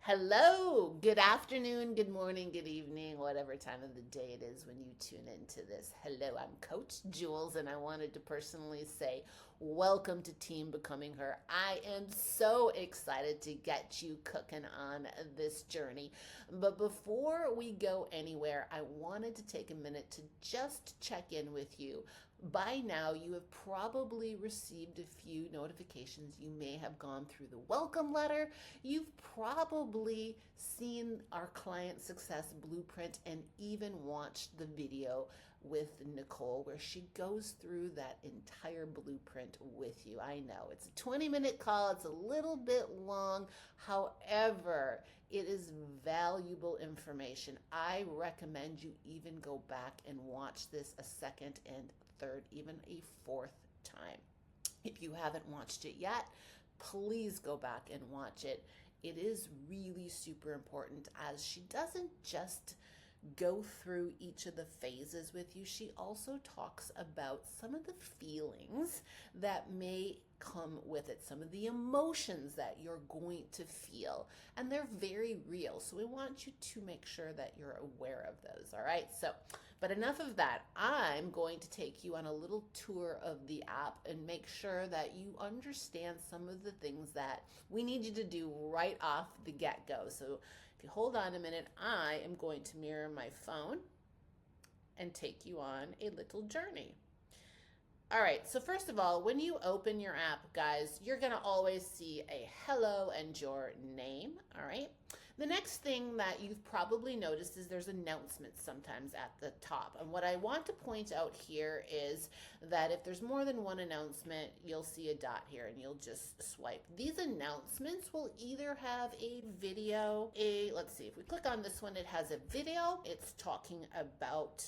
Hello, good afternoon, good morning, good evening, whatever time of the day it is when you tune into this. Hello, I'm Coach Jules, and I wanted to personally say welcome to Team Becoming Her. I am so excited to get you cooking on this journey. But before we go anywhere, I wanted to take a minute to just check in with you. By now, you have probably received a few notifications. You may have gone through the welcome letter. You've probably seen our client success blueprint and even watched the video with Nicole where she goes through that entire blueprint with you. I know it's a 20-minute call, it's a little bit long. However, it is valuable information. I recommend you even go back and watch this a second and third, even a fourth time. If you haven't watched it yet, please go back and watch it. It is really super important as she doesn't just go through each of the phases with you. She also talks about some of the feelings that may come with it, some of the emotions that you're going to feel, and they're very real. So we want you to make sure that you're aware of those. All right. But enough of that. I'm going to take you on a little tour of the app and make sure that you understand some of the things that we need you to do right off the get-go. So if you hold on a minute, I am going to mirror my phone and take you on a little journey. All right, so first of all, when you open your app, guys, you're gonna always see a hello and your name, all right? The next thing that you've probably noticed is there's announcements sometimes at the top. And what I want to point out here is that if there's more than one announcement, you'll see a dot here and you'll just swipe. These announcements will either have a video, let's see, if we click on this one, it has a video. It's talking about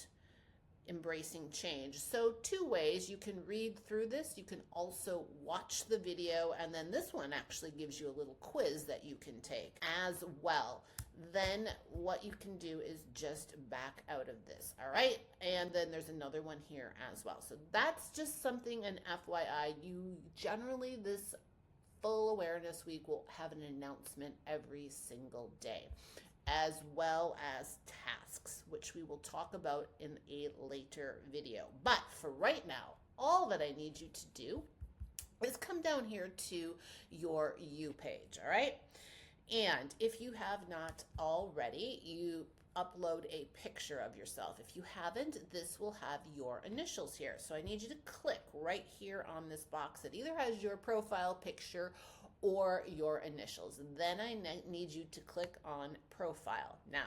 embracing change. So two ways you can read through this. You can also watch the video, and then this one actually gives you a little quiz that you can take as well. Then what you can do is just back out of this, all right? And then there's another one here as well. So that's just something, an FYI. You generally, this full awareness week will have an announcement every single day, as well as tasks, which we will talk about in a later video. But for right now, all that I need you to do is come down here to your You page, all right? And if you have not already, you upload a picture of yourself. If you haven't, this will have your initials here. So I need you to click right here on this box that either has your profile picture or your initials. Then I need you to click on profile. Now,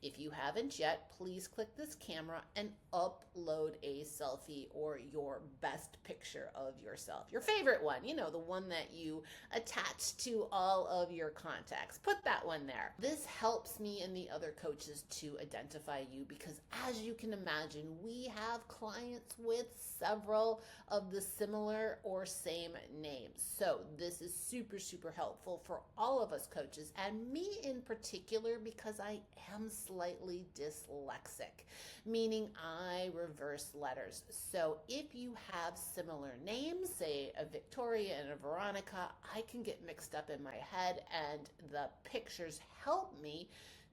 if you haven't yet, please click this camera and upload a selfie or your best picture of yourself. Your favorite one, you know, the one that you attach to all of your contacts. Put that one there. This helps me and the other coaches to identify you because, as you can imagine, we have clients with several of the similar or same names. So this is super, super helpful for all of us coaches, and me in particular, because I am slightly dyslexic, meaning I reverse letters. So if you have similar names, say a Victoria and a Veronica, I can get mixed up in my head, and the pictures help me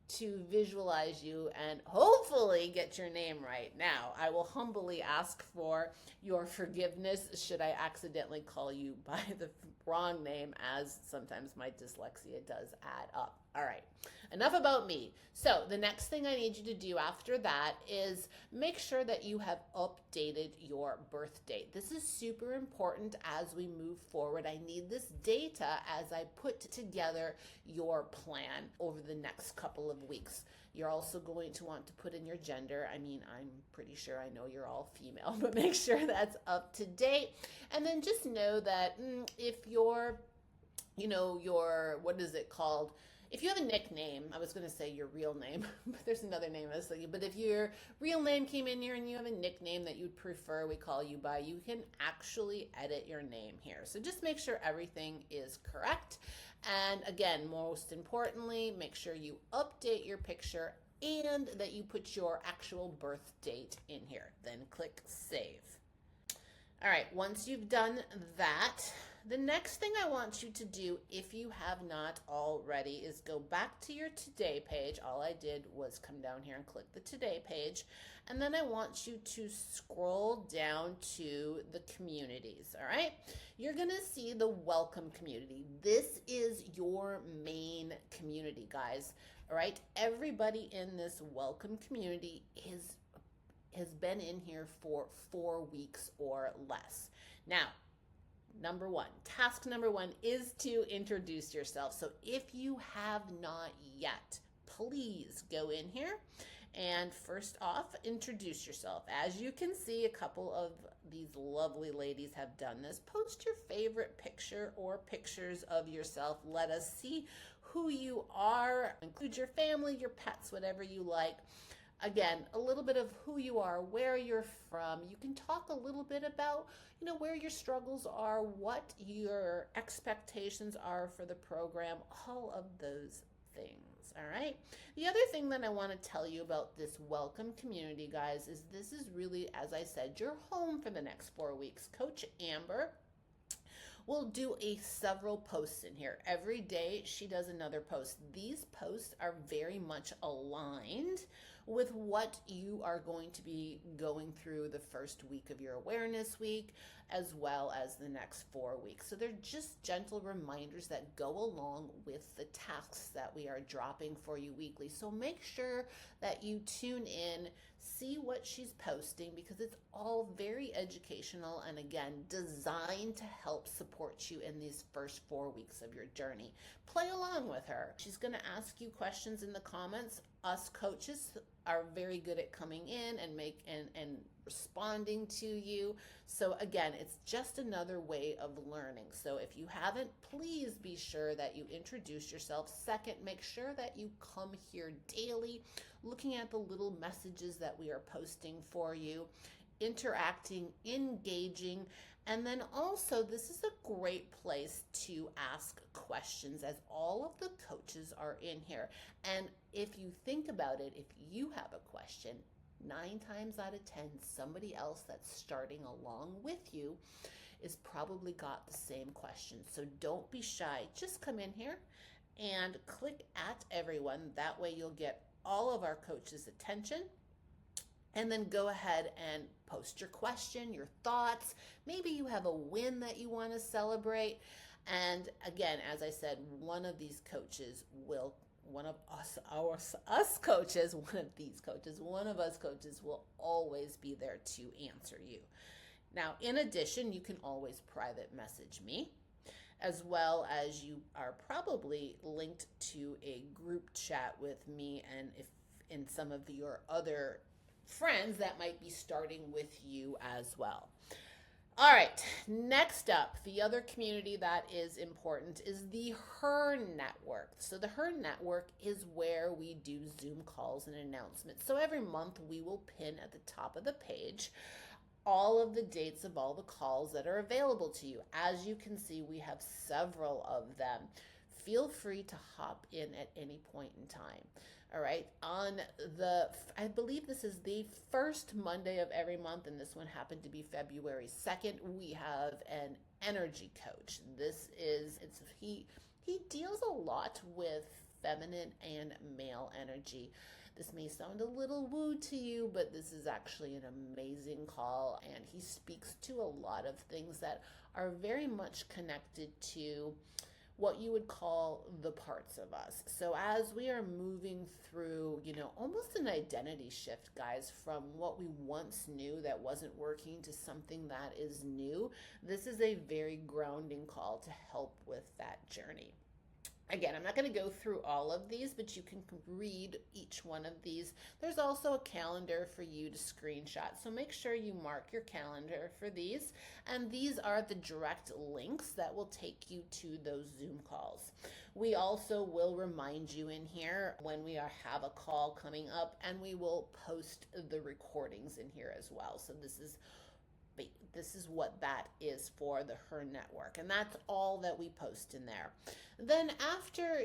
to visualize you and hopefully get your name right. Now, I will humbly ask for your forgiveness should I accidentally call you by the wrong name, as sometimes my dyslexia does add up. All right, enough about me. So the next thing I need you to do after that is make sure that you have updated your birth date. This is super important as we move forward. I need this data as I put together your plan over the next couple of weeks. You're also going to want to put in your gender. I mean, I'm pretty sure I know you're all female, but make sure that's up to date. And then just know that if you're, what is it called? If you have a nickname, I was going to say your real name, but there's another name I was thinking. But if your real name came in here and you have a nickname that you'd prefer we call you by, you can actually edit your name here. So just make sure everything is correct. And again, most importantly, make sure you update your picture and that you put your actual birth date in here. Then click save. All right, once you've done that, The next thing I want you to do, if you have not already, is go back to your Today page. All I did was come down here and click the Today page. And then I want you to scroll down to the communities, all right? You're going to see the welcome community. This is your main community, guys, all right? Everybody in this welcome community has been in here for 4 weeks or less. Now, task number one is to introduce yourself. So if you have not yet, please go in here and first off, introduce yourself. As you can see, a couple of these lovely ladies have done this. Post your favorite picture or pictures of yourself. Let us see who you are. Include your family, your pets, whatever you like. Again, a little bit of who you are, where you're from. You can talk a little bit about, where your struggles are, what your expectations are for the program, all of those things, all right? The other thing that I want to tell you about this welcome community, guys, is this is really, as I said, your home for the next 4 weeks. Coach Amber will do several posts in here. Every day she does another post. These posts are very much aligned with what you are going to be going through the first week of your awareness week, as well as the next 4 weeks. So they're just gentle reminders that go along with the tasks that we are dropping for you weekly. So make sure that you tune in, see what she's posting, because it's all very educational and, again, designed to help support you in these first 4 weeks of your journey. Play along with her. She's going to ask you questions in the comments. Us coaches are very good at coming in and responding to you. So again, it's just another way of learning. So if you haven't, please be sure that you introduce yourself. Second, make sure that you come here daily, looking at the little messages that we are posting for you, interacting, engaging, and then also this is a great place to ask questions, as all of the coaches are in here. And if you think about it, if you have a question, 9 times out of 10, somebody else that's starting along with you is probably got the same question. So don't be shy. Just come in here and click at everyone. That way you'll get all of our coaches' attention. And then go ahead and post your question, your thoughts. Maybe you have a win that you want to celebrate. And again, as I said, one of these coaches will, one of us coaches will always be there to answer you. Now, in addition, you can always private message me, as well as you are probably linked to a group chat with me and if in some of your other friends that might be starting with you as well. All right, next up, the other community that is important is the HEARN network. So the HEARN network is where we do Zoom calls and announcements. So every month we will pin at the top of the page all of the dates of all the calls that are available to you. As you can see, we have several of them. Feel free to hop in at any point in time. All right, I believe this is the first Monday of every month, and this one happened to be February 2nd, we have an energy coach. He deals a lot with feminine and male energy. This may sound a little woo to you, but this is actually an amazing call, and he speaks to a lot of things that are very much connected to what you would call the parts of us. So as we are moving through, almost an identity shift, guys, from what we once knew that wasn't working to something that is new, this is a very grounding call to help with that journey. Again, I'm not going to go through all of these, but you can read each one of these. There's also a calendar for you to screenshot, so make sure you mark your calendar for these. And these are the direct links that will take you to those Zoom calls. We also will remind you in here when we have a call coming up, and we will post the recordings in here as well. So this is what that is for the HEARN network, and that's all that we post in there. Then after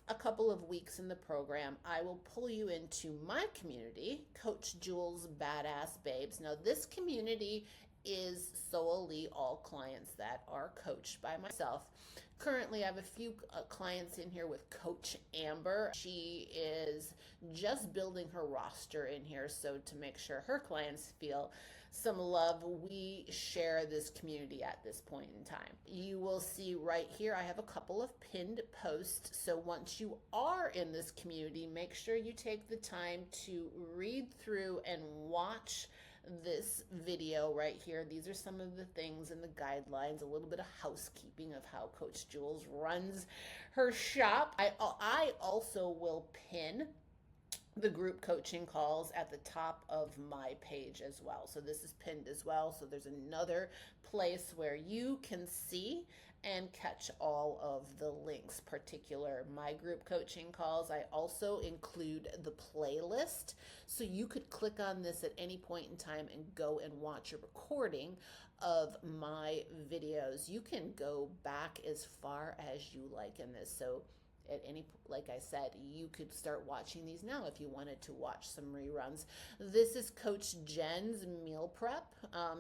a couple of weeks in the program, I will pull you into my community, Coach Jules Badass Babes. Now this community is solely all clients that are coached by myself. Currently, I have a few clients in here with Coach Amber. She is just building her roster in here, so to make sure her clients feel some love, we share this community at this point in time. You will see right here, I have a couple of pinned posts. So once you are in this community, make sure you take the time to read through and watch this video right here. These are some of the things in the guidelines, a little bit of housekeeping of how Coach Jules runs her shop. I also will pin the group coaching calls at the top of my page as well. So this is pinned as well. So there's another place where you can see and catch all of the links, particular my group coaching calls. I also include the playlist. So you could click on this at any point in time and go and watch a recording of my videos. You can go back as far as you like in this. So at any, like I said, you could start watching these now if you wanted to watch some reruns. This is Coach Jen's meal prep.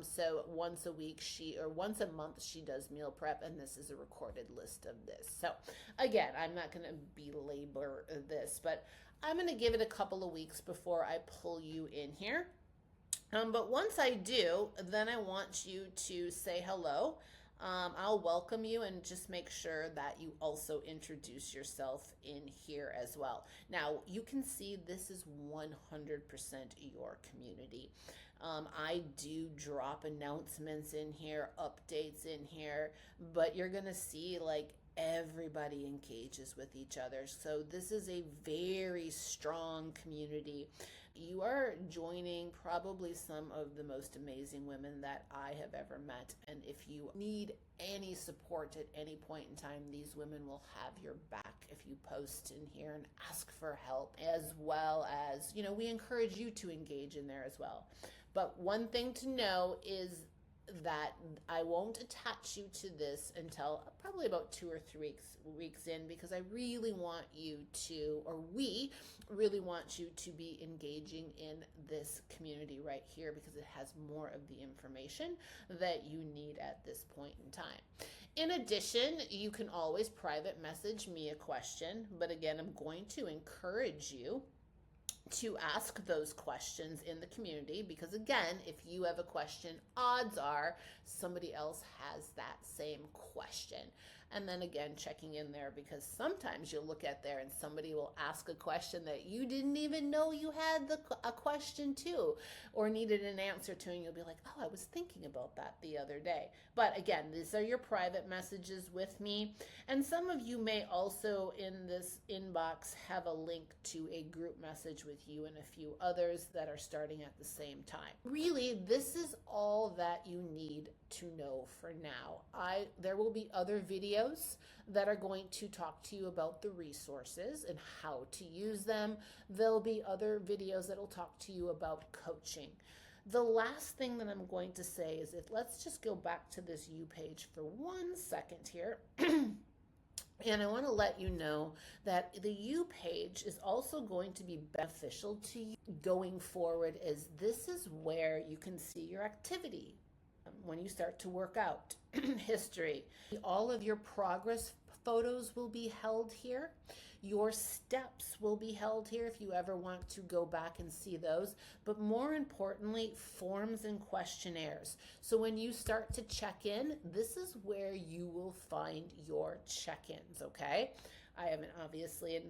So once a week or once a month she does meal prep, and this is a recorded list of this. So again, I'm not going to belabor this, but I'm going to give it a couple of weeks before I pull you in here. But once I do, then I want you to say hello. I'll welcome you and just make sure that you also introduce yourself in here as well. Now, you can see this is 100% your community. I do drop announcements in here, updates in here, but you're going to see like everybody engages with each other. So this is a very strong community. You are joining probably some of the most amazing women that I have ever met. And if you need any support at any point in time, these women will have your back if you post in here and ask for help, as well as, you know, we encourage you to engage in there as well. But one thing to know is that I won't attach you to this until probably about 2 or 3 weeks in, because I really want you to, or we really want you to be engaging in this community right here, because it has more of the information that you need at this point in time. In addition, you can always private message me a question, but again, I'm going to encourage you to ask those questions in the community, because again, if you have a question, odds are somebody else has that same question. And then again, checking in there, because sometimes you'll look at there and somebody will ask a question that you didn't even know you had a question to or needed an answer to, and you'll be like, oh, I was thinking about that the other day. But again, these are your private messages with me. And some of you may also in this inbox have a link to a group message with you and a few others that are starting at the same time. Really, this is all that you need to know for now. There will be other videos that are going to talk to you about the resources and how to use them. There'll be other videos that will talk to you about coaching. The last thing that I'm going to say is, let's just go back to this You page for 1 second here. And I want to let you know that the You page is also going to be beneficial to you going forward, as this is where you can see your activity when you start to work out, history. All of your progress photos will be held here. Your steps will be held here if you ever want to go back and see those. But more importantly, forms and questionnaires. So when you start to check in, this is where you will find your check-ins, okay? I haven't obviously in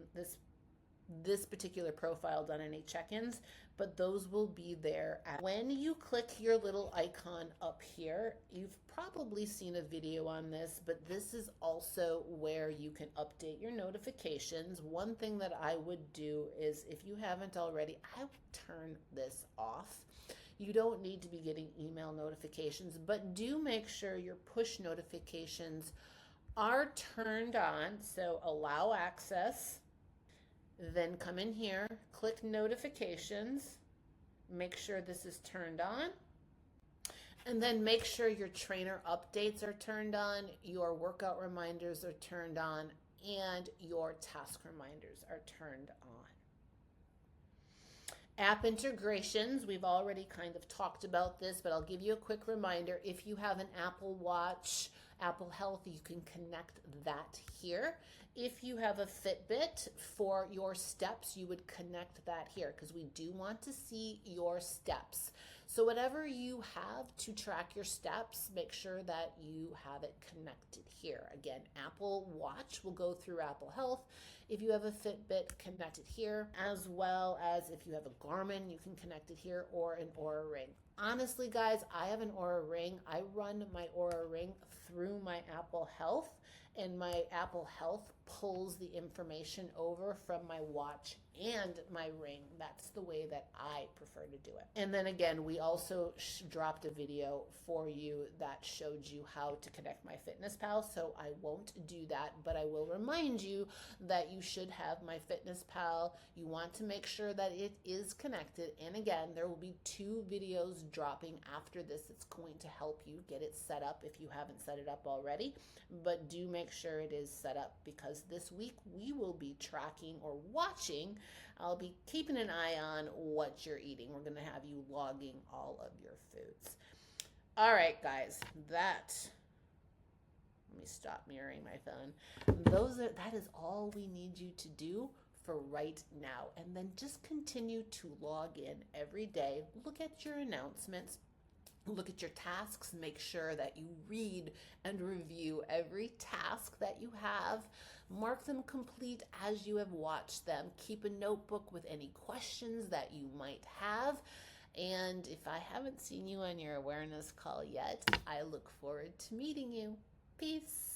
this particular profile done any check-ins, but those will be there. When you click your little icon up here, you've probably seen a video on this, but this is also where you can update your notifications. One thing that I would do is, if you haven't already, I would turn this off. You don't need to be getting email notifications, but do make sure your push notifications are turned on. So allow access. Then come in here, click notifications, make sure this is turned on, and then make sure your trainer updates are turned on, your workout reminders are turned on, and your task reminders are turned on. App integrations, we've already kind of talked about this, but I'll give you a quick reminder. If you have an Apple Watch, Apple Health, you can connect that here. If you have a Fitbit for your steps, you would connect that here because we do want to see your steps. So whatever you have to track your steps, make sure that you have it connected here. Again, Apple Watch will go through Apple Health. If you have a Fitbit, connect it here, as well as if you have a Garmin, you can connect it here, or an Oura Ring. Honestly, guys, I have an Oura Ring. I run my Oura Ring through my Apple Health, and my Apple Health pulls the information over from my watch and my ring. That's the way that I prefer to do it. And then again, we also dropped a video for you that showed you how to connect MyFitnessPal, so I won't do that, but I will remind you that you should have MyFitnessPal. You want to make sure that it is connected, and again, there will be 2 videos dropping after this. It's going to help you get it set up if you haven't set it up already, but do make sure it is set up, because this week we will be tracking or watching. I'll be keeping an eye on what you're eating. We're going to have you logging all of your foods. All right, guys, let me stop mirroring my phone. That is all we need you to do for right now. And then just continue to log in every day. Look at your announcements. Look at your tasks. Make sure that you read and review every task that you have. Mark them complete as you have watched them. Keep a notebook with any questions that you might have. And if I haven't seen you on your awareness call yet, I look forward to meeting you. Peace.